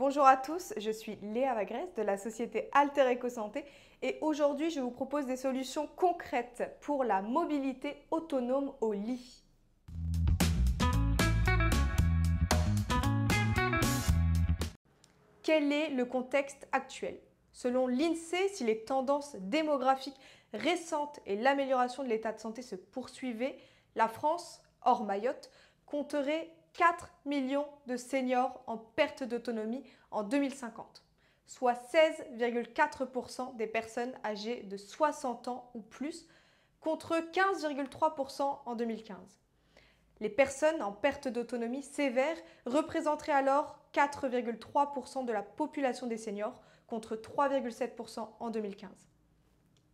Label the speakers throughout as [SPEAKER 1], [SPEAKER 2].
[SPEAKER 1] Bonjour à tous, je suis Léa Vagresse de la société Alter Eco Santé et aujourd'hui je vous propose des solutions concrètes pour la mobilité autonome au lit. Quel est le contexte actuel? Selon l'INSEE, si les tendances démographiques récentes et l'amélioration de l'état de santé se poursuivaient, la France, hors Mayotte, compterait 4 millions de seniors en perte d'autonomie en 2050, soit 16,4% des personnes âgées de 60 ans ou plus, contre 15,3% en 2015. Les personnes en perte d'autonomie sévère représenteraient alors 4,3% de la population des seniors contre 3,7% en 2015.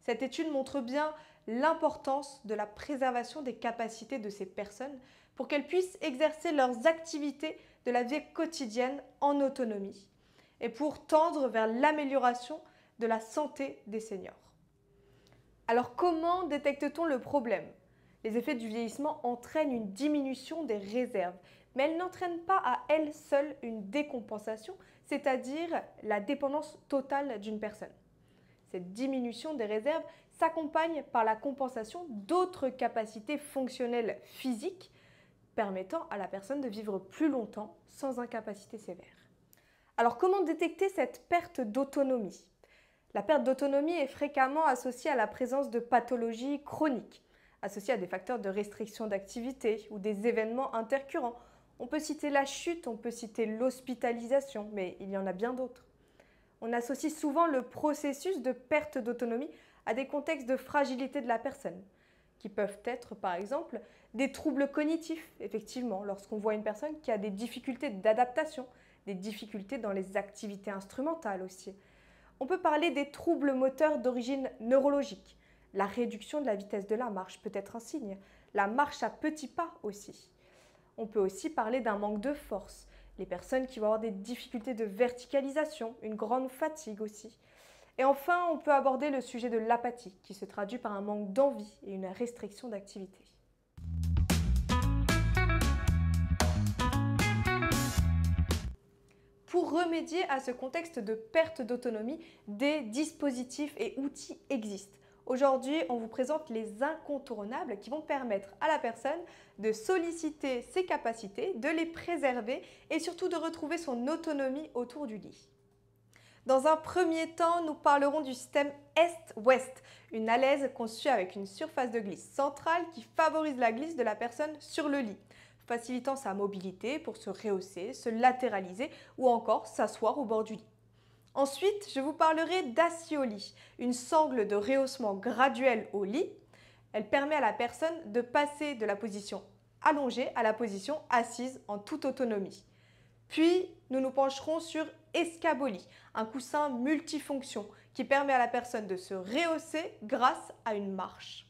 [SPEAKER 1] Cette étude montre bien l'importance de la préservation des capacités de ces personnes pour qu'elles puissent exercer leurs activités de la vie quotidienne en autonomie et pour tendre vers l'amélioration de la santé des seniors. Alors comment détecte-t-on le problème? Les effets du vieillissement entraînent une diminution des réserves, mais elles n'entraînent pas à elles seules une décompensation, c'est-à-dire la dépendance totale d'une personne. Cette diminution des réserves s'accompagne par la compensation d'autres capacités fonctionnelles physiques permettant à la personne de vivre plus longtemps sans incapacité sévère. Alors comment détecter cette perte d'autonomie? La perte d'autonomie est fréquemment associée à la présence de pathologies chroniques, associées à des facteurs de restriction d'activité ou des événements intercurrents. On peut citer la chute, on peut citer l'hospitalisation, mais il y en a bien d'autres. On associe souvent le processus de perte d'autonomie à des contextes de fragilité de la personne, qui peuvent être par exemple des troubles cognitifs, effectivement, lorsqu'on voit une personne qui a des difficultés d'adaptation, des difficultés dans les activités instrumentales aussi. On peut parler des troubles moteurs d'origine neurologique. La réduction de la vitesse de la marche peut être un signe, la marche à petits pas aussi. On peut aussi parler d'un manque de force, les personnes qui vont avoir des difficultés de verticalisation, une grande fatigue aussi. Et enfin, on peut aborder le sujet de l'apathie, qui se traduit par un manque d'envie et une restriction d'activité. Pour remédier à ce contexte de perte d'autonomie, des dispositifs et outils existent. Aujourd'hui, on vous présente les incontournables qui vont permettre à la personne de solliciter ses capacités, de les préserver et surtout de retrouver son autonomie autour du lit. Dans un premier temps, nous parlerons du système Est-Ouest, une alaise conçue avec une surface de glisse centrale qui favorise la glisse de la personne sur le lit, facilitant sa mobilité pour se rehausser, se latéraliser ou encore s'asseoir au bord du lit. Ensuite, je vous parlerai d'Ascioli, une sangle de rehaussement graduel au lit. Elle permet à la personne de passer de la position allongée à la position assise en toute autonomie. Puis, nous nous pencherons sur Escaboli, un coussin multifonction qui permet à la personne de se rehausser grâce à une marche.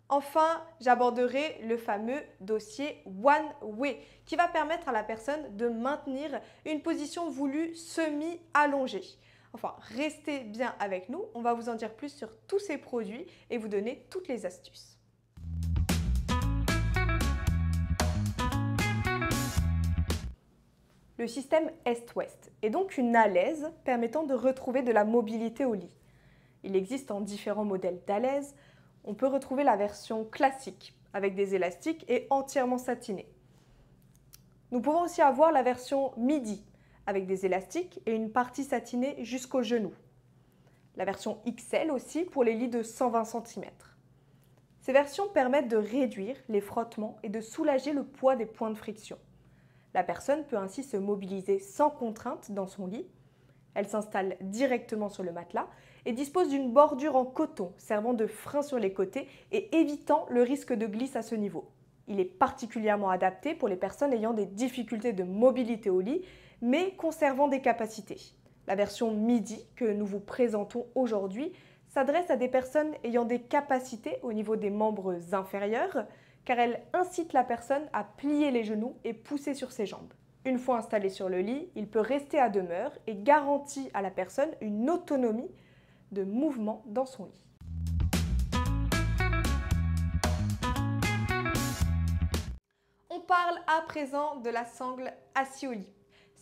[SPEAKER 1] Enfin, j'aborderai le fameux dossier One Way qui va permettre à la personne de maintenir une position voulue semi-allongée. Enfin, restez bien avec nous, on va vous en dire plus sur tous ces produits et vous donner toutes les astuces. Le système Est-Ouest est donc une alaise permettant de retrouver de la mobilité au lit. Il existe en différents modèles d'alaise. On peut retrouver la version classique avec des élastiques et entièrement satinée. Nous pouvons aussi avoir la version midi avec des élastiques et une partie satinée jusqu'au genou. La version XL aussi pour les lits de 120 cm. Ces versions permettent de réduire les frottements et de soulager le poids des points de friction. La personne peut ainsi se mobiliser sans contrainte dans son lit. Elle s'installe directement sur le matelas et dispose d'une bordure en coton servant de frein sur les côtés et évitant le risque de glisse à ce niveau. Il est particulièrement adapté pour les personnes ayant des difficultés de mobilité au lit, mais conservant des capacités. La version midi que nous vous présentons aujourd'hui s'adresse à des personnes ayant des capacités au niveau des membres inférieurs, car elle incite la personne à plier les genoux et pousser sur ses jambes. Une fois installé sur le lit, il peut rester à demeure et garantit à la personne une autonomie de mouvement dans son lit. On parle à présent de la sangle Ascioli.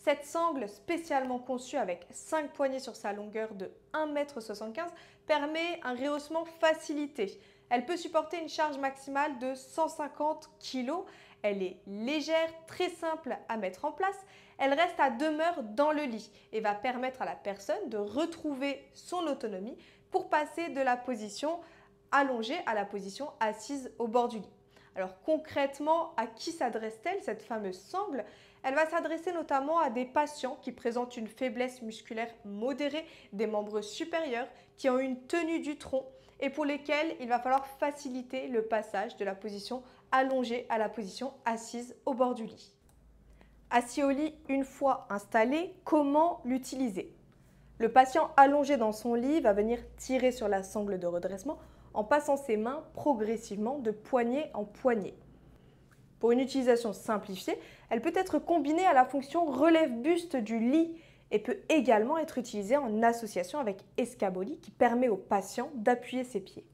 [SPEAKER 1] Cette sangle, spécialement conçue avec 5 poignées sur sa longueur de 1,75 m, permet un rehaussement facilité. Elle peut supporter une charge maximale de 150 kg. Elle est légère, très simple à mettre en place. Elle reste à demeure dans le lit et va permettre à la personne de retrouver son autonomie pour passer de la position allongée à la position assise au bord du lit. Alors concrètement, à qui s'adresse-t-elle cette fameuse sangle? Elle va s'adresser notamment à des patients qui présentent une faiblesse musculaire modérée des membres supérieurs, qui ont une tenue du tronc et pour lesquels il va falloir faciliter le passage de la position allongée à la position assise au bord du lit. Assis au lit, une fois installé, comment l'utiliser? Le patient allongé dans son lit va venir tirer sur la sangle de redressement en passant ses mains progressivement de poignée en poignée. Pour une utilisation simplifiée, elle peut être combinée à la fonction relève-buste du lit et peut également être utilisée en association avec escabolie qui permet au patient d'appuyer ses pieds.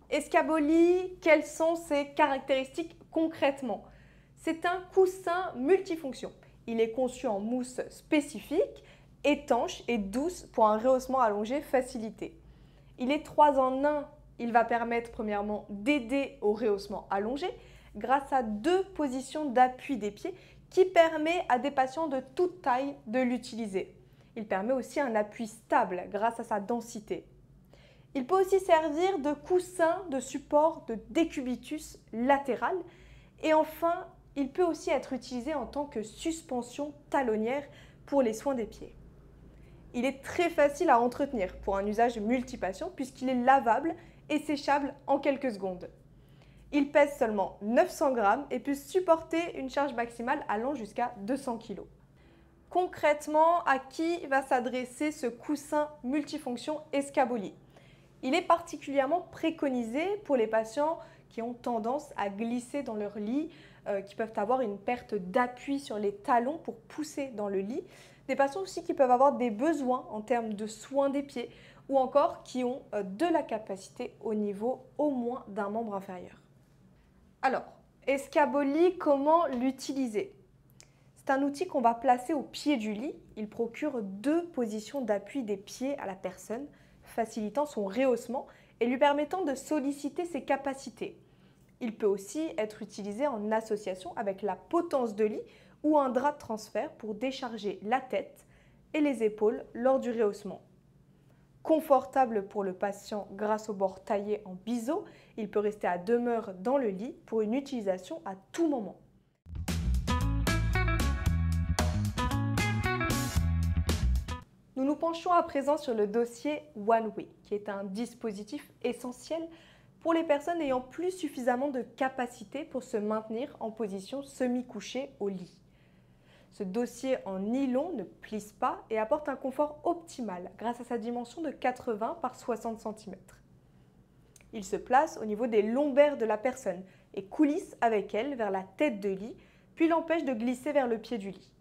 [SPEAKER 1] Escabolie, quelles sont ses caractéristiques concrètement? C'est un coussin multifonction. Il est conçu en mousse spécifique, étanche et douce pour un rehaussement allongé facilité. Il est 3 en 1. Il va permettre premièrement d'aider au rehaussement allongé grâce à 2 positions d'appui des pieds qui permet à des patients de toute taille de l'utiliser. Il permet aussi un appui stable grâce à sa densité. Il peut aussi servir de coussin de support de décubitus latéral et enfin, il peut aussi être utilisé en tant que suspension talonnière pour les soins des pieds. Il est très facile à entretenir pour un usage multipatient puisqu'il est lavable et séchable en quelques secondes. Il pèse seulement 900 g et peut supporter une charge maximale allant jusqu'à 200 kg. Concrètement, à qui va s'adresser ce coussin multifonction Escabolie? Il est particulièrement préconisé pour les patients qui ont tendance à glisser dans leur lit, qui peuvent avoir une perte d'appui sur les talons pour pousser dans le lit. Des patients aussi qui peuvent avoir des besoins en termes de soins des pieds ou encore qui ont de la capacité au niveau au moins d'un membre inférieur. Alors, Escabolie, comment l'utiliser? C'est un outil qu'on va placer au pied du lit. Il procure 2 positions d'appui des pieds à la personne, facilitant son rehaussement et lui permettant de solliciter ses capacités. Il peut aussi être utilisé en association avec la potence de lit ou un drap de transfert pour décharger la tête et les épaules lors du rehaussement. Confortable pour le patient grâce au bord taillé en biseau, il peut rester à demeure dans le lit pour une utilisation à tout moment. Nous nous penchons à présent sur le dossier One Way, qui est un dispositif essentiel pour les personnes n'ayant plus suffisamment de capacité pour se maintenir en position semi-couchée au lit. Ce dossier en nylon ne plisse pas et apporte un confort optimal grâce à sa dimension de 80 par 60 cm. Il se place au niveau des lombaires de la personne et coulisse avec elle vers la tête de lit, puis l'empêche de glisser vers le pied du lit.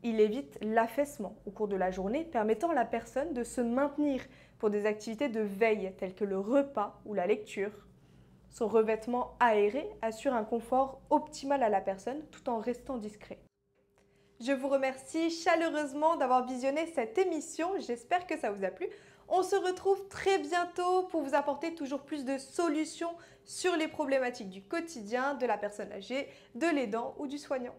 [SPEAKER 1] Il évite l'affaissement au cours de la journée, permettant à la personne de se maintenir pour des activités de veille telles que le repas ou la lecture. Son revêtement aéré assure un confort optimal à la personne tout en restant discret. Je vous remercie chaleureusement d'avoir visionné cette émission, j'espère que ça vous a plu. On se retrouve très bientôt pour vous apporter toujours plus de solutions sur les problématiques du quotidien de la personne âgée, de l'aidant ou du soignant.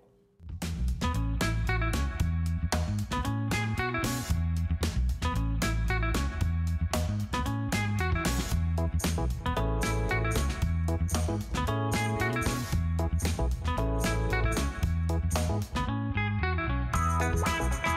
[SPEAKER 1] Bye.